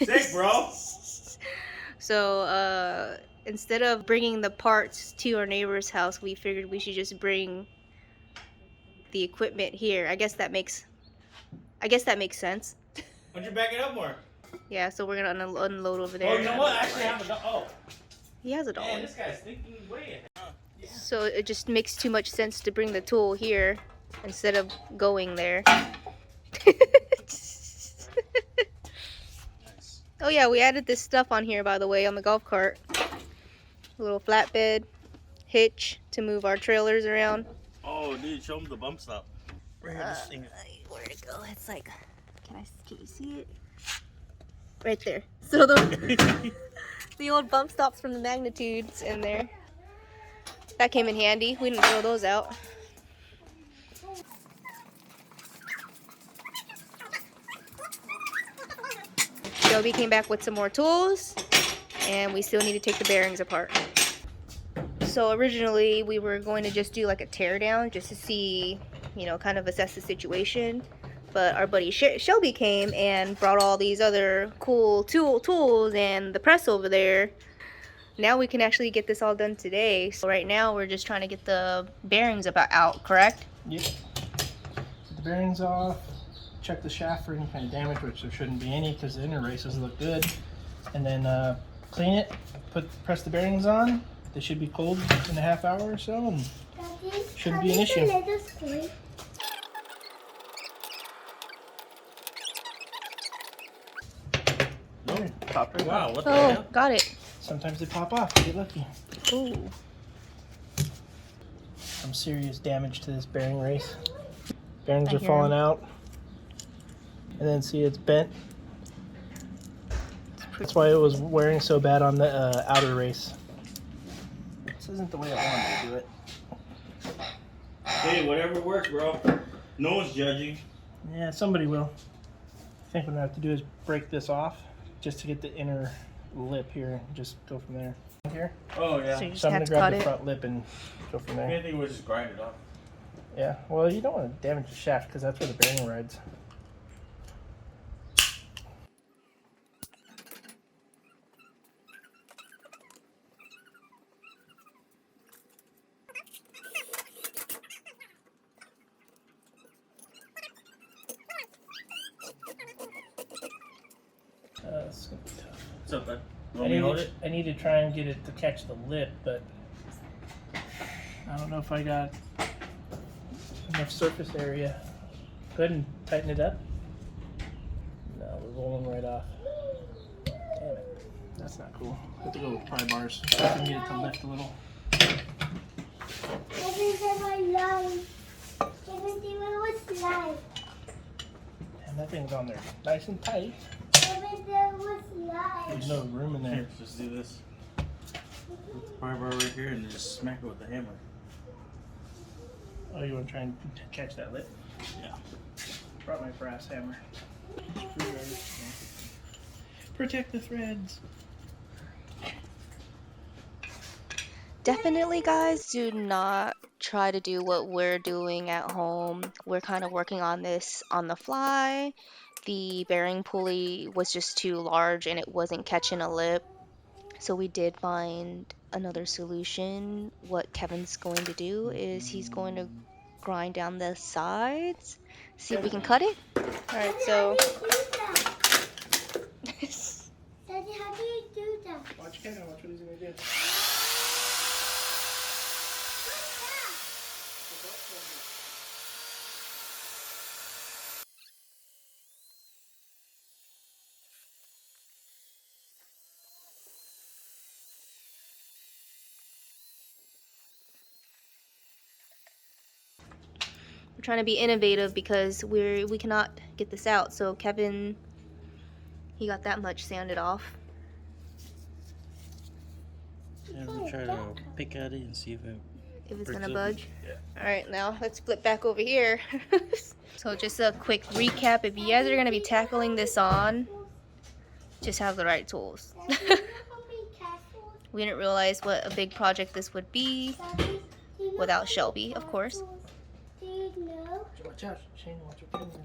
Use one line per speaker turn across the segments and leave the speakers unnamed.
Sick, bro.
So, instead of bringing the parts to our neighbor's house, we figured we should just bring the equipment here. I guess that makes sense.
Why don't you back it up more?
Yeah, so we're gonna unload over there.
Oh, you know what? I actually have a
He has a dolly.
Man, this guy's thinking way ahead. Yeah.
So it just makes too much sense to bring the tool here instead of going there. Oh yeah, we added this stuff on here, by the way, on the golf cart. A little flatbed hitch to move our trailers around.
Oh, dude, show him the bump stop. Right here, this thing.
Where'd it go? It's like, can you see it? Right there. So the the old bump stops from the magnitudes in there. That came in handy. We didn't throw those out. Shelby came back with some more tools, and we still need to take the bearings apart. So originally we were going to just do like a tear down just to see, you know, kind of assess the situation. But our buddy Shelby came and brought all these other cool tools and the press over there. Now we can actually get this all done today. So right now we're just trying to get the bearings out, correct?
Yep. Get the bearings off. Check the shaft for any kind of damage, which there shouldn't be any because the inner races look good. And then clean it. Press the bearings on. They should be cold in a half hour or so, and shouldn't be an issue.
No,
Pop right
wow,
off.
what the hell?
Oh, got it.
Sometimes they pop off. Get lucky.
Ooh.
Some serious damage to this bearing race. Bearings
I
are
hear
falling
'em.
out. And then see, it's bent. That's why it was wearing so bad on the outer race. This isn't the way I wanted to do it.
Hey, whatever works, bro. No one's judging.
Yeah, somebody will. I think what I have to do is break this off just to get the inner lip here and just go from there. Here.
Oh, yeah.
So you just
So I'm
have
going
to
to grab
cut
the
it.
front lip and go from there.
I think we'll just grind it off.
Yeah, well, you don't want to damage the shaft because that's where the bearing rides. It's gonna be tough.
What's up, bud? You want me to hold it?
I need to try and get it to catch the lip, but I don't know if I got enough surface area. Go ahead and tighten it up. No, we're rolling right off. Damn it. That's not cool. I have to go with pry bars. I can get it to lift a little. And that thing's on there nice and tight. There's no room in there.
Here, just do this. Put the pry bar right here and just smack it with the hammer.
Oh, you want to try and catch that lip?
Yeah.
Brought my brass hammer. Protect the threads.
Definitely, guys, do not try to do what we're doing at home. We're kind of working on this on the fly. The bearing pulley was just too large and it wasn't catching a lip. So we did find another solution. What Kevin's going to do is he's going to grind down the sides. See if we can cut it. Alright, so...
Daddy, how do you do that?
Watch Kevin, watch what he's going to do.
We're trying to be innovative because we cannot get this out. So Kevin, he got that much sanded off.
Yeah, we'll try to pick at it and see if
If it's
breaks
gonna
up.
budge.
Yeah.
Alright, now let's flip back over here. So just a quick recap. If you guys are gonna be tackling this on, just have the right tools. We didn't realize what a big project this would be without Shelby, of course.
Do you know?
Watch out, Shane, watch your fingers.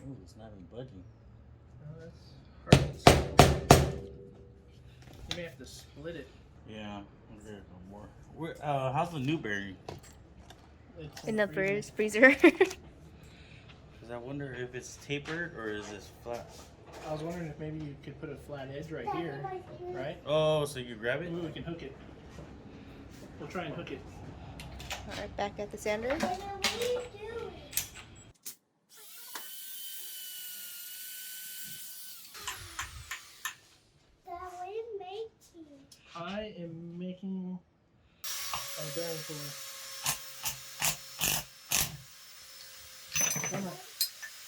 Ooh, it's not even budging.
Oh, that's hard. You may have to split it.
Yeah, there's no more. How's the new bearing?
It's
In the
freezer.
freezer.
Because I wonder if it's tapered or is this flat?
I was wondering if maybe you could put a flat edge right here, right?
Oh, so you grab it?
Ooh, we can hook it. We'll try and hook it.
Alright, back at the sander.
Dada, what are you doing? Dad, what are you making?
I am making a bearing puller.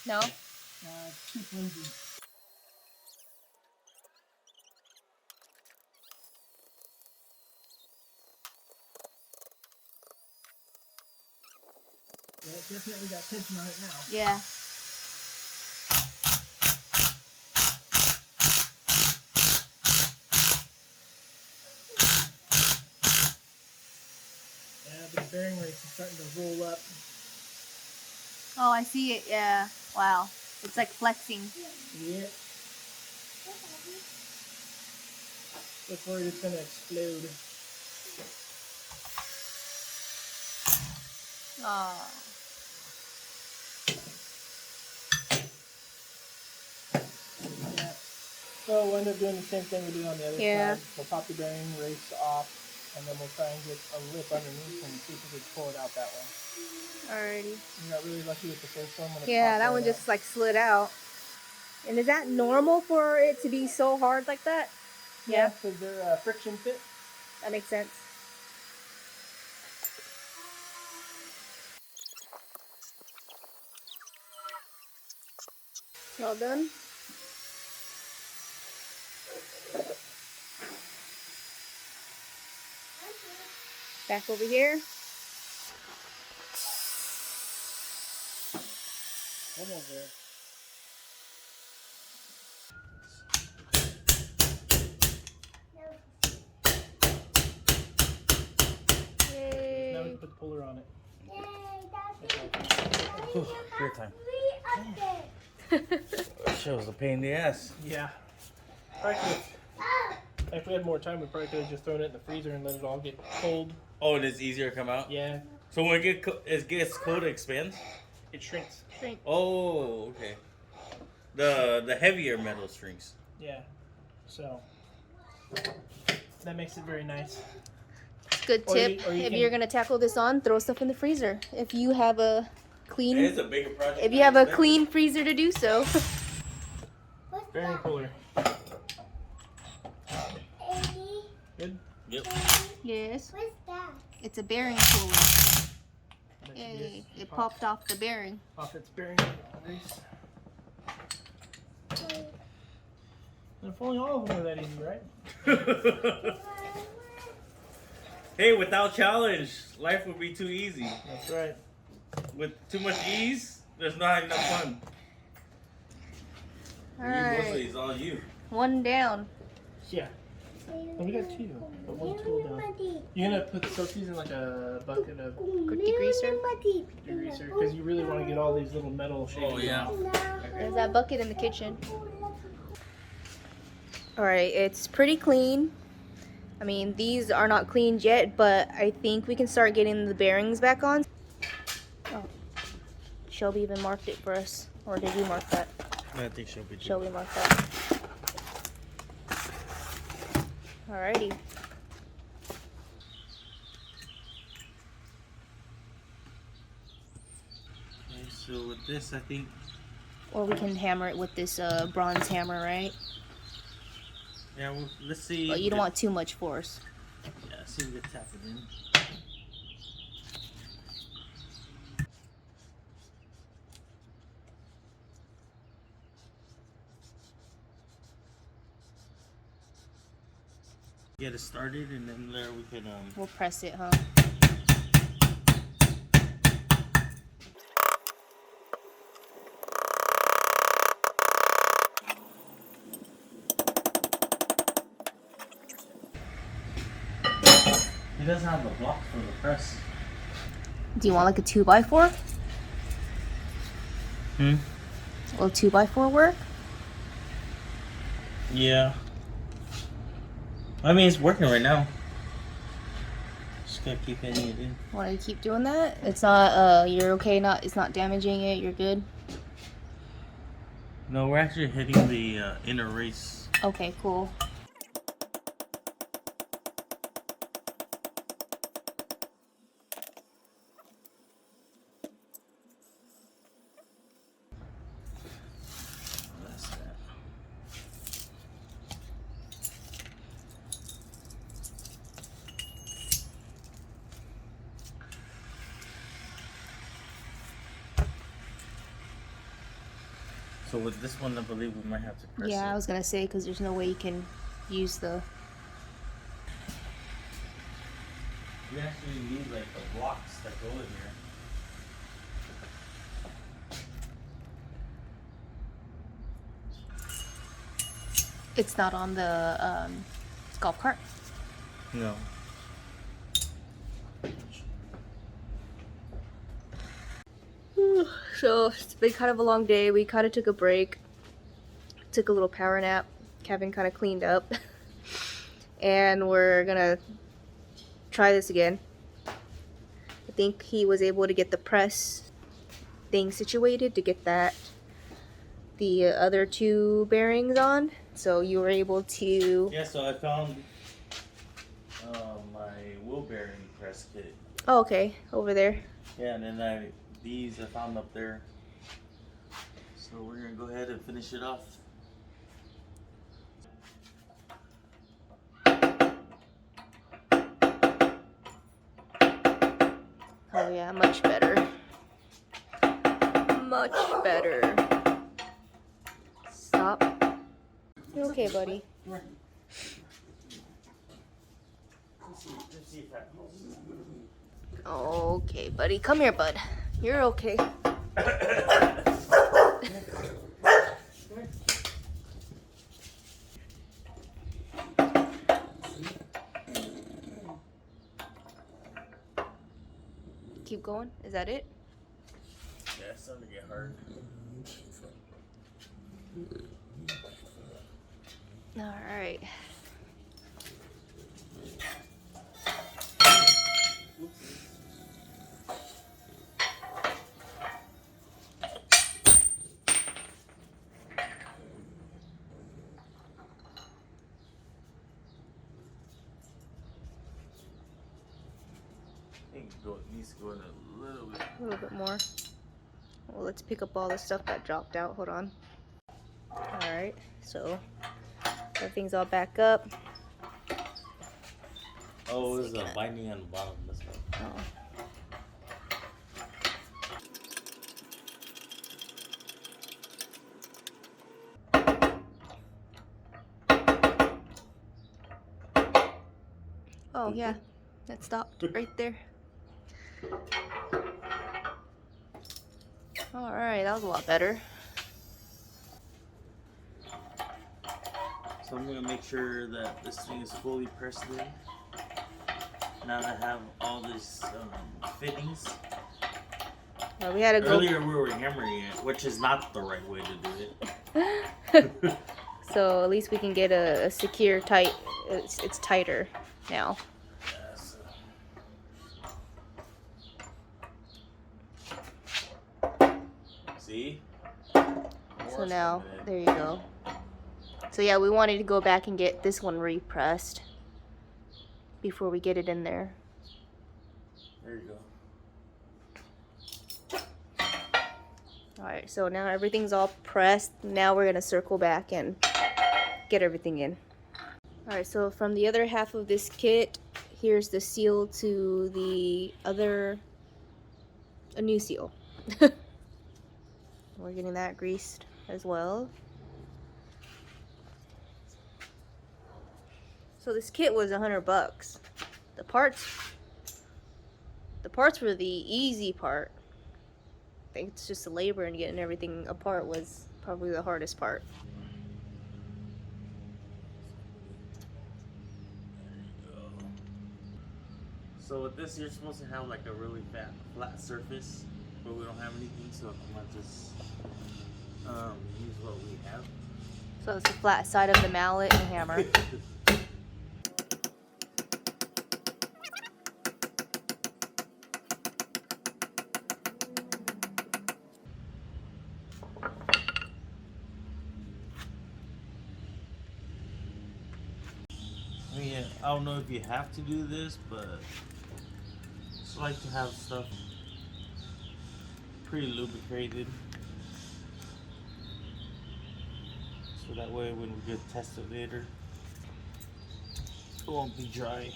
No?
It's too flimsy. Yeah, it definitely got tension on it now.
Yeah.
Yeah, the bearing race is starting to roll up.
Oh, I see it. Yeah. Wow. It's like flexing.
Yeah. Look worried it's gonna explode.
Oh.
Yeah. So we'll end up doing the same thing we do on the other
Yeah.
side. We'll pop the bearing race off, and then we'll try and get a lip underneath and see if we can pull it out that way.
Alrighty.
You got really lucky with the first one when it
Yeah,
popped
that
right
one
out.
just like slid out. And is that normal for it to be so hard like that?
Yeah, because they're friction fit.
That makes sense. All done? Back over here.
Almost there. Now we
Yay.
can put the puller on it.
Yay, Daddy.
Your time.
Three of them.
Shows a pain in the ass.
Yeah. Probably could've- if we had more time, we probably could have just thrown it in the freezer and let it all get cold.
Oh, and it's easier to come out?
Yeah,
So when it gets cold, it expands?
it shrinks.
Oh, okay. The heavier metal strings.
Yeah. So that makes it very nice.
Good
Or
tip.
you
If
can-
you're gonna tackle this on, throw stuff in the freezer. If you have a clean,
It's a bigger project.
if you have a clean freezer to do so.
What's
Bearing
that?
puller.
Amy?
Good.
Yep.
Amy?
Yes.
What's that?
It's a bearing puller.
And
Yay.
just
It popped off the bearing.
off its bearing grease. And if only all of them were that easy, right?
Hey, without challenge, life would be too easy.
That's right.
With too much ease, there's not enough fun.
Alright.
Mostly it's all you.
One down.
Yeah. Oh, we got two. But one tool down. You're gonna soak these in like a bucket of
Cookie greaser.
degreaser because you really want to get all these little metal shavings
Oh, yeah.
off.
There's that bucket in the kitchen. Alright, it's pretty clean. I mean, these are not cleaned yet, but I think we can start getting the bearings back on. Oh. Shelby even marked it for us. Or did you mark that?
I think she'll be
Shelby marked that. Alrighty.
Okay, so with this, I think.
Or we can hammer it with this bronze hammer, right?
Yeah, well, let's see.
But you don't want too much force.
Yeah, see if we can tap it in. Get it started, and then there we can
We'll press it, huh?
It doesn't have the block for the press.
Do you want like a 2x4?
Hmm.
Will 2x4 work?
Yeah. I mean, it's working right now. Just gotta keep hitting it in.
Want to keep doing that? It's not, you're okay, it's not damaging it, you're good?
No, we're actually hitting the inner race.
Okay, cool.
That's that. So with this one, I believe we might have to press
Yeah,
it.
I was gonna say, because there's no way you can use the...
We actually need like the blocks that go in here.
It's not on the golf cart?
No.
So it's been kind of a long day. We kind of took a break, took a little power nap. Kevin kind of cleaned up, and we're gonna try this again. I think he was able to get the press thing situated to get the other two bearings on. So you were able to...
Yeah, so I found my wheel bearing press kit.
Oh, okay, over there.
Yeah, and then these I found up there. So we're gonna go ahead and finish it off.
Oh yeah, much better. Much better. Stop. You okay, buddy?
Right. Let's see if that helps.
Okay, buddy. Come here, bud. You're okay. Keep going. Is that it?
Yeah, it's starting to get hard.
All right.
I think it needs to go in a little bit.
A little bit more. Well, let's pick up all the stuff that dropped out. Hold on. All right. So everything's all back up.
Oh, there's a binding on the bottom. That's right.
Oh. Oh yeah, that stopped right there. Alright, that was a lot better.
So I'm gonna make sure that this thing is fully pressed in. Now that I have all these fittings.
Well, we had to go.
Earlier we were hammering it, which is not the right way to do it.
So at least we can get a secure tight. It's tighter now.
Yes. See?
So now, there you go. So yeah, we wanted to go back and get this one repressed before we get it in there.
There you go.
Alright, so now everything's all pressed. Now we're going to circle back and get everything in. Alright, so from the other half of this kit, here's the seal to the other, a new seal. We're getting that greased as well. So this kit was $100. The parts were the easy part. I think it's just the labor and getting everything apart was probably the hardest part.
So with this, you're supposed to have like a really flat surface, but we don't have anything, so I'm gonna just use what we have.
So it's the flat side of the mallet and hammer.
I mean, I don't know if you have to do this, but I just like to have stuff pretty lubricated. So that way when we get tested later, it won't be dry.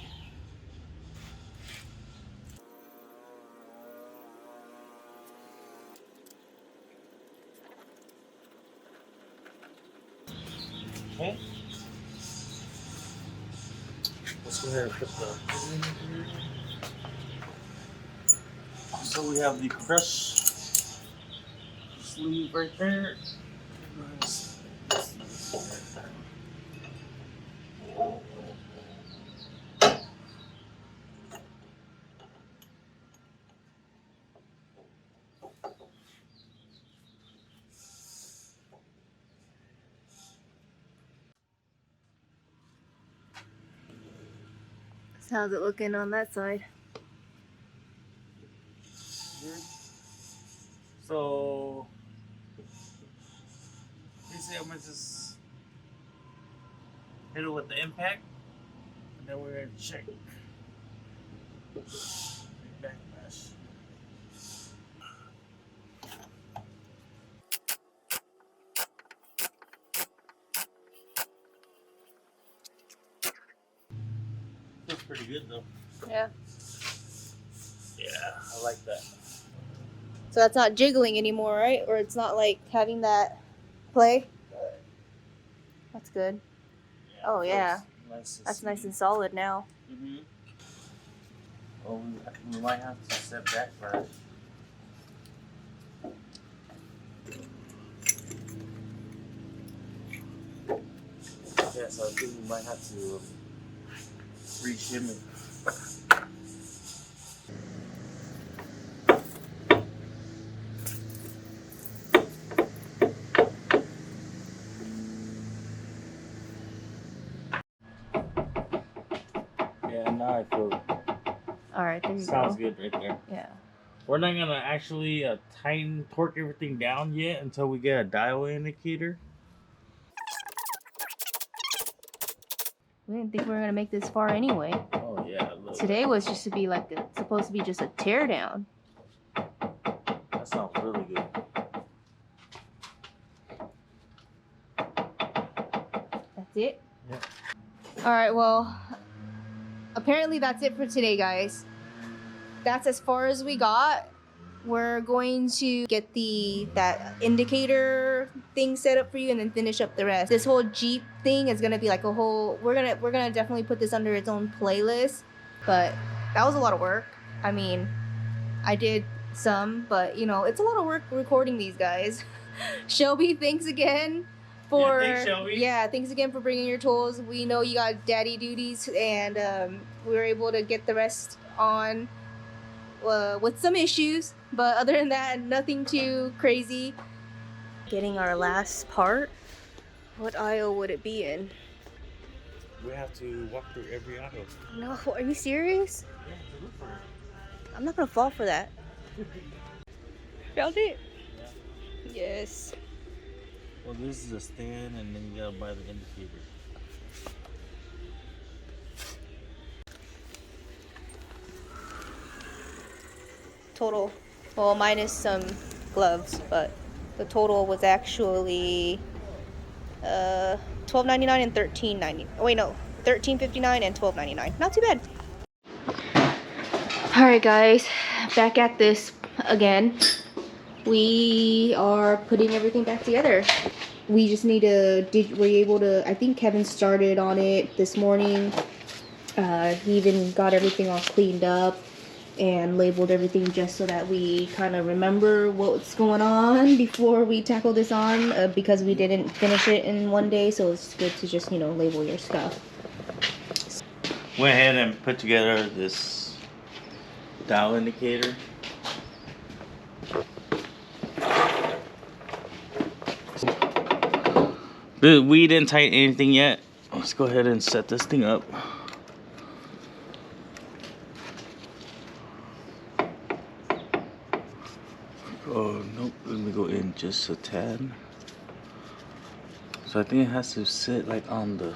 Okay. Let's go ahead and put the. So we have the crush sleeve right there.
How's it looking on that side?
So basically I'm gonna just hit it with the impact and then we're gonna check backlash. Feels pretty good though.
Yeah.
Yeah, I like that.
So that's not jiggling anymore, right? Or it's not like having that play? That's good.
Yeah,
Oh, yeah.
Nice
That's nice and solid now.
Mm-hmm. Well, we might have to set backlash. Yeah, so I think we might have to re-shim it. Yeah, now I feel it.
Alright, there you
Sounds
go.
good right there.
Yeah.
We're not gonna actually torque everything down yet until we get a dial indicator.
We didn't think we were gonna make this far anyway.
Oh yeah, look.
Today was just to be like supposed to be just a tear down.
That sounds really good.
That's it?
Yeah.
Alright, well, apparently that's it for today, guys. That's as far as we got. We're going to get that indicator thing set up for you and then finish up the rest. This whole Jeep thing is gonna be like a whole, we're gonna definitely put this under its own playlist, but that was a lot of work. I mean, I did some, but you know, it's a lot of work recording these guys. Shelby, thanks again for
thanks, Shelby.
thanks again for bringing your tools. We know you got daddy duties, and we were able to get the rest on with some issues, but other than that, nothing too crazy. Getting our last part. What aisle would it be in?
We have to walk through every aisle.
No, are you serious?
Yeah, look for it.
I'm not gonna fall for that. Found it?
Yeah.
Yes.
Well, this is a stand, and then you gotta buy the indicator.
Total, well, minus some gloves, but the total was actually $12.99 and $13.90. Oh wait, no, $13.59 and $12.99. Not too bad. All right, guys, back at this again. We are putting everything back together. We just need to. Were you able to? I think Kevin started on it this morning. He even got everything all cleaned up and labeled everything just so that we kind of remember what's going on before we tackle this on, because we didn't finish it in one day, so it's good to just, you know, label your stuff.
Went ahead and put together this dial indicator. We didn't tighten anything yet. Let's go ahead and set this thing up. Oh, nope. Let me go in just a tad. So I think it has to sit like on the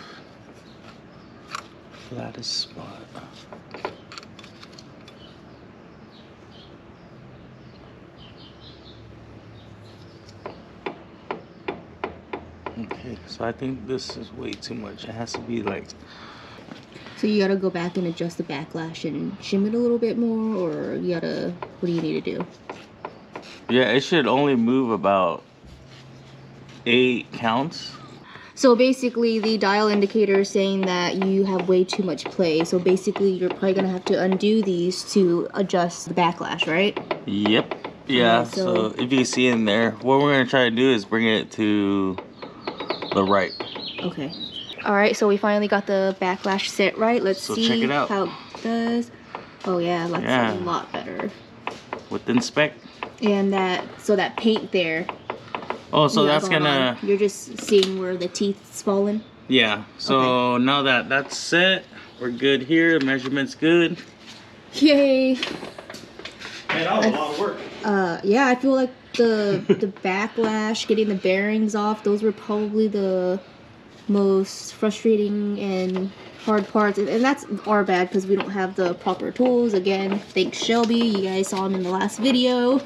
flattest spot. Okay, so I think this is way too much. It has to be like...
So you gotta go back and adjust the backlash and shim it a little bit more, or you gotta, what do you need to do?
Yeah, it should only move about 8 counts.
So basically the dial indicator is saying that you have way too much play. So basically you're probably gonna have to undo these to adjust the backlash, right?
Yep. Yeah, so if you can see in there, what we're gonna try to do is bring it to the right.
Okay. All right, so we finally got the backlash set right. Let's see
check it out.
how it does. Oh yeah, that's a lot better.
Within spec.
And that paint there.
Oh, so that's gonna...
You're just seeing where the teeth's fallen?
Yeah, so now that that's set, we're good here. Measurement's good.
Yay!
Man, that was a lot of work.
Yeah, I feel like the backlash, getting the bearings off, those were probably the most frustrating and hard parts. And that's our bad because we don't have the proper tools. Again, thanks Shelby. You guys saw him in the last video.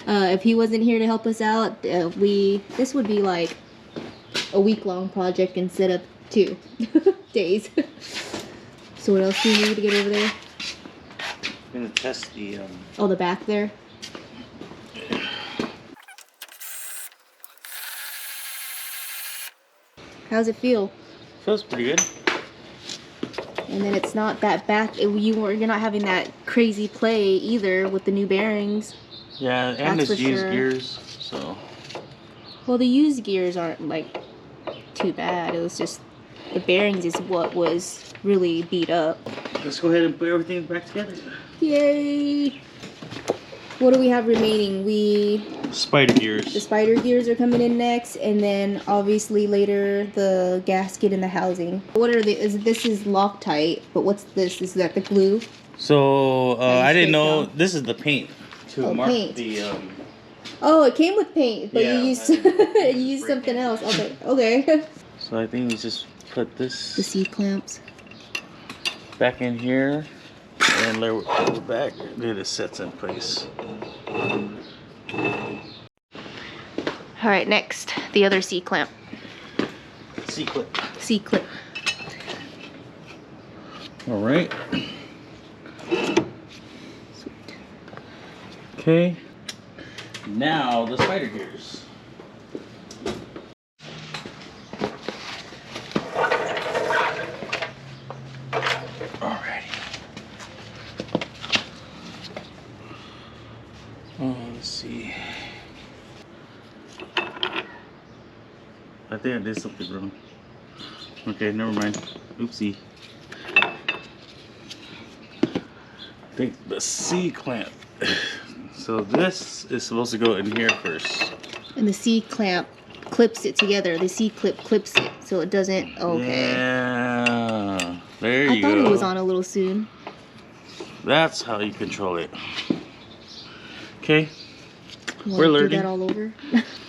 If he wasn't here to help us out, this would be like a week-long project instead of 2 days. So what else do you need to get over there?
I'm gonna test the
Oh, the back there. How's it feel?
Feels pretty good.
And then it's not that back. You're not having that crazy play either with the new bearings.
Yeah, and
That's
it's
for
used
sure.
gears, so.
Well, the used gears aren't like too bad. It was just the bearings is what was really beat up.
Let's go ahead and put everything back together.
Yay! What do we have remaining?
Spider gears.
The spider gears are coming in next, and then obviously later the gasket and the housing. What are this is Loctite, but what's this? Is that the glue?
So I didn't know
down.
this is the paint to mark
paint.
the.
Oh, it came with paint, but
Yeah,
you used
I
you used something else. Okay, okay.
So I think we just put this
The C clamps.
back in here and lower it back. Then it sets in place.
All right, next the other C clamp.
C clip.
C clip.
All right.
Sweet.
Okay. Now the spider gears. Alrighty. Oh, let's see. I think I did something wrong. Okay, never mind. Oopsie. I think the C clamp. So this is supposed to go in here first.
And the C clamp clips it together. The C clip clips it so it doesn't. Okay.
Yeah. There
I
you
thought
go.
it was on a little soon.
That's how you control it. Okay.
You
We're
wanna do
learning.
that all over.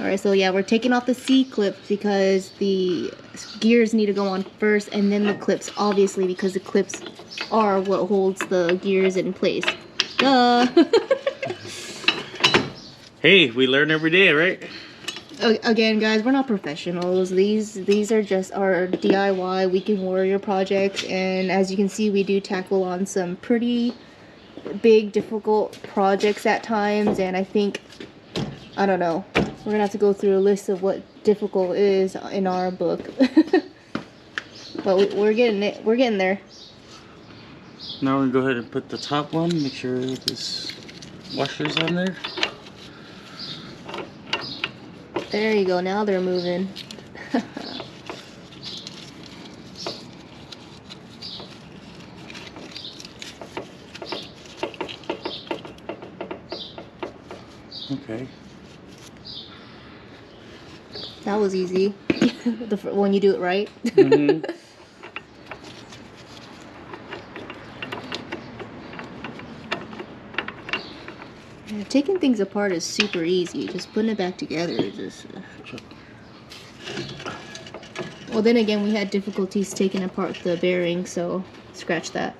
All right, so yeah, we're taking off the C clips because the gears need to go on first, and then the clips, obviously, because the clips are what holds the gears in place. Duh.
Hey, we learn every day, right?
Again, guys, we're not professionals. These are just our DIY weekend warrior projects, and as you can see, we do tackle on some pretty big, difficult projects at times, and I think, I don't know, we're gonna have to go through a list of what difficult is in our book. But we're getting it. We're getting there.
Now we're gonna go ahead and put the top one. Make sure this washer's on there.
There you go. Now they're moving.
Okay.
That was easy. When you do it right.
Mm-hmm.
Yeah, taking things apart is super easy. Just putting it back together is just. Well, then again, we had difficulties taking apart the bearing, so scratch that.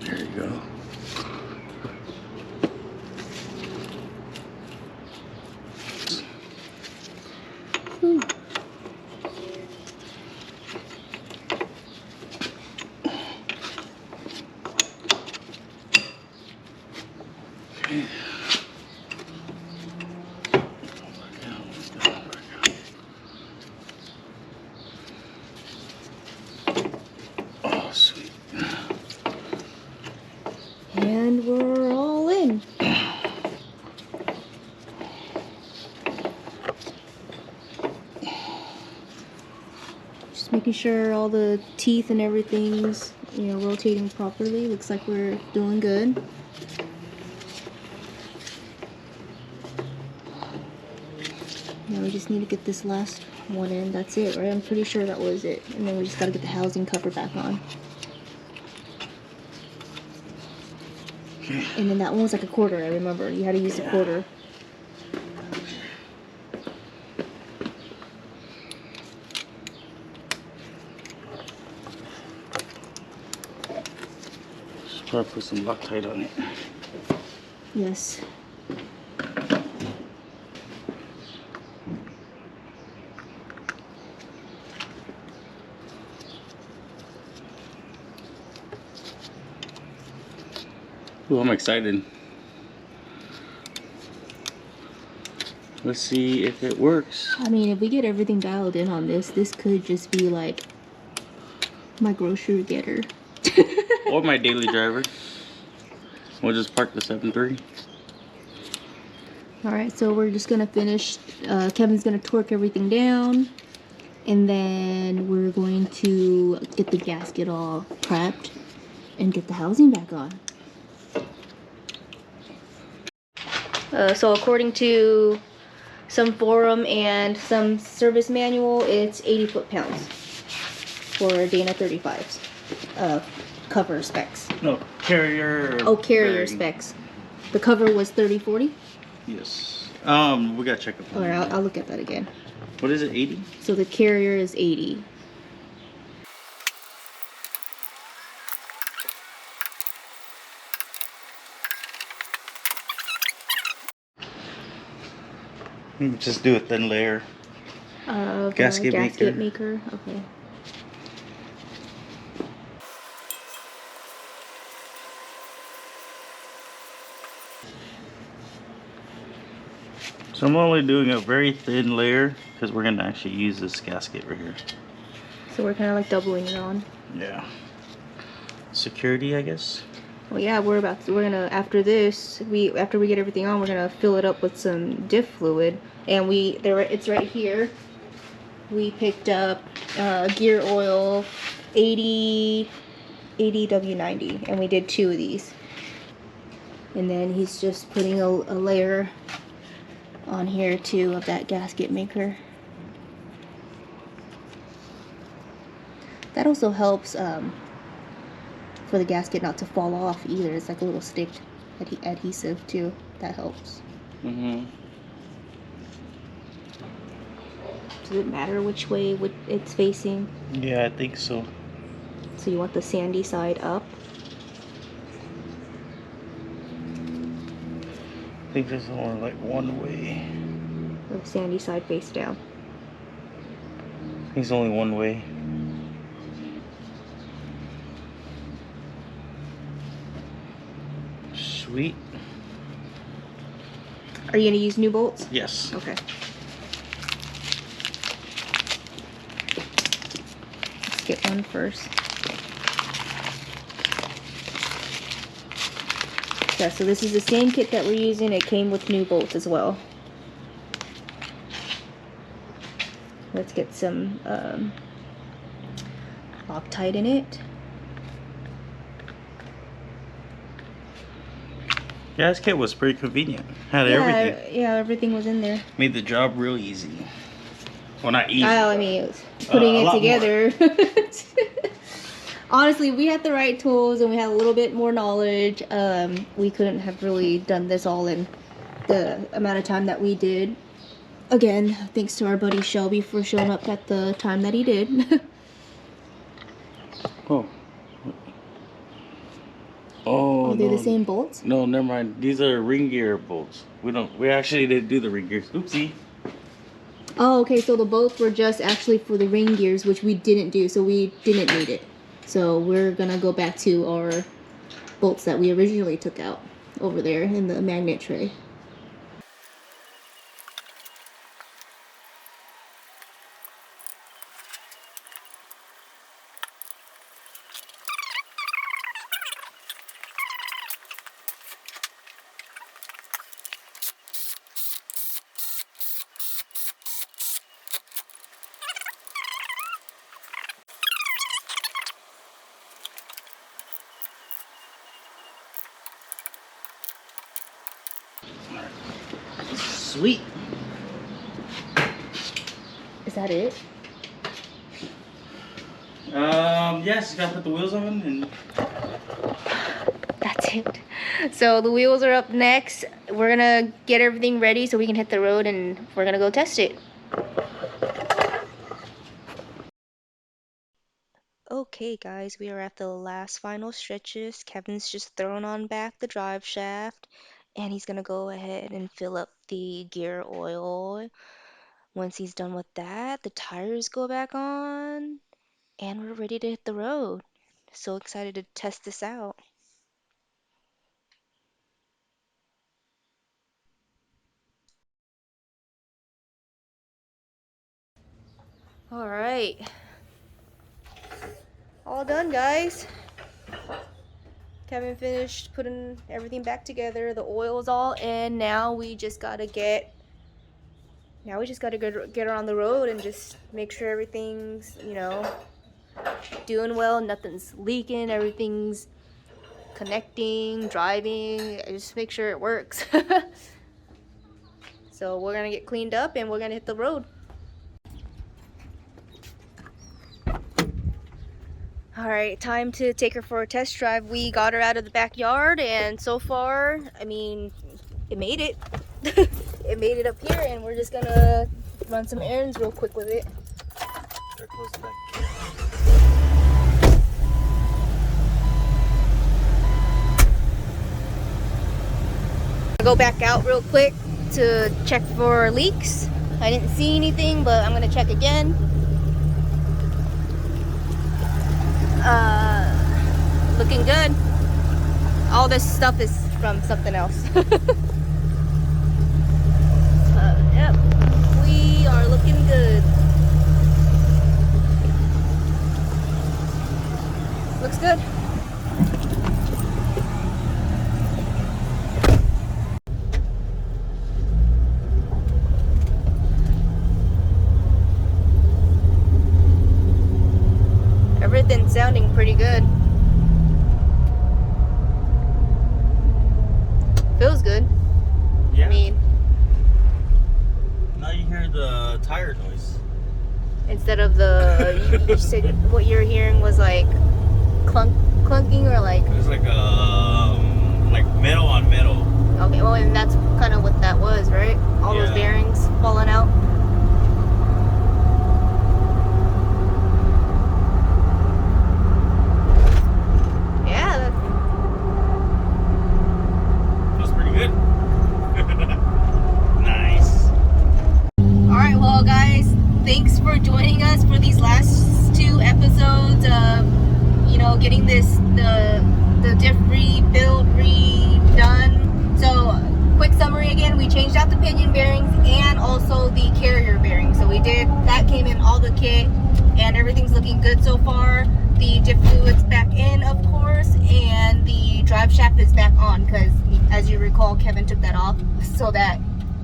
There you go. Oh, sweet.
And we're all in. Just making sure all the teeth and everything's, rotating properly. Looks like we're doing good. Now we just need to get this last one in. That's it, right? I'm pretty sure that was it. And then we just gotta get the housing cover back on. And then that one was like a quarter, I remember. You had to use a quarter.
Should probably put some Loctite on it.
Yes.
Ooh, I'm excited. Let's see if it works.
I mean, if we get everything dialed in on this, this could just be like my grocery getter.
Or my daily driver. We'll just park the 7.3.
Alright, so we're just gonna finish. Kevin's gonna torque everything down. And then we're going to get the gasket all prepped and get the housing back on. So according to some forum and some service manual, it's 80 foot-pounds for Dana 35s. Cover specs.
No, carrier.
Oh, carrier
bearing.
specs. The cover was 30-40?
Yes. We gotta check up on
Alright,
that.
I'll look at that again.
What is it, 80?
So the carrier is 80.
Just do a thin layer. Gasket
maker. Okay.
So I'm only doing a very thin layer because we're gonna actually use this gasket right here.
So we're kind of like doubling it on.
Yeah. Security, I guess.
Well, yeah, we're gonna after this, after we get everything on, we're gonna fill it up with some Diff fluid, and it's right here. We picked up gear oil, 80 W90, and we did 2 of these. And then he's just putting a layer on here too of that gasket maker. That also helps for the gasket not to fall off either. It's like a little stick adhesive too. That helps.
Mm-hmm.
Does it matter which way it's facing?
Yeah, I think so.
So you want the sandy side up?
I think there's only like one way.
Or the sandy side face down?
I think it's only one way. Sweet.
Are you gonna use new bolts?
Yes.
Okay. Let's get one first. test. So this is the same kit that we're using. It came with new bolts as well. Let's get some Loctite in it.
Yeah, this kit was pretty convenient. Had everything.
Yeah, everything was in there.
Made the job real easy. Well, not easy.
Oh, I mean, it was putting it together. Honestly, we had the right tools and we had a little bit more knowledge. We couldn't have really done this all in the amount of time that we did. Again, thanks to our buddy Shelby for showing up at the time that he did.
Oh. Oh,
Are they the same bolts?
No, never mind. These are ring gear bolts. We actually didn't do the ring gears. Oopsie.
Oh, okay, so the bolts were just actually for the ring gears, which we didn't do, so we didn't need it. So we're gonna go back to our bolts that we originally took out over there in the magnet tray.
Sweet.
Is that it?
Yes, you gotta put the wheels on and
That's it. So the wheels are up next. We're gonna get everything ready so we can hit the road and we're gonna go test it. Okay guys, we are at the last final stretches. Kevin's just throwing on back the drive shaft and he's gonna go ahead and fill up the gear oil. Once he's done with that, the tires go back on and we're ready to hit the road. So excited to test this out. All right. All done, guys. Kevin finished putting everything back together. The oil's all in. Now we just gotta get get her on the road and just make sure everything's, you know, doing well. Nothing's leaking. Everything's connecting, driving. Just make sure it works. So we're gonna get cleaned up and we're gonna hit the road. Alright, time to take her for a test drive. We got her out of the backyard and so far, I mean, it made it. It made it up here and we're just gonna run some errands real quick with it. I'll go back out real quick to check for leaks. I didn't see anything, but I'm gonna check again. Looking good. All this stuff is from something else. Yep, we are looking good. Looks good. Everything's sounding pretty good. Feels good.
yeah.
I mean,
Now you hear the tire noise.
instead of the, you said what you're hearing was like clunking or like.
It was like metal on metal.
Okay, well, and that's kind of what that was, right? All those
Yeah.
bearings falling out. Yeah, that,
Feels pretty good. Nice.
Alright, well guys, thanks for joining us for these last 2 episodes of, you know, getting the Diff rebuilt, redone. So, quick summary again, we changed out the pinion bearings and also the carrier bearings. So that came in all the kit and everything's looking good so far. The diff fluid's back in, of course, and the drive drive shaft is back on because, as you recall, Kevin took that off so that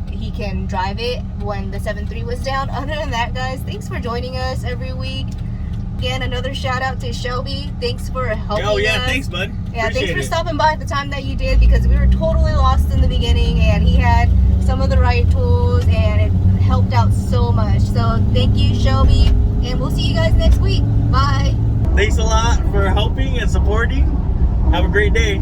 he can drive it when the 7.3 was down. Other than that, guys, thanks for joining us every week. Again, another shout out to Shelby. Thanks for helping us.
Oh yeah, thanks, bud.
Yeah,
Appreciate
thanks for
it.
stopping by at the time that you did, because we were totally lost in the beginning and he had some of the right tools and it helped out so much. So thank you, Shelby, and we'll see you guys next week. Bye.
Thanks a lot for helping and supporting. Have a great day.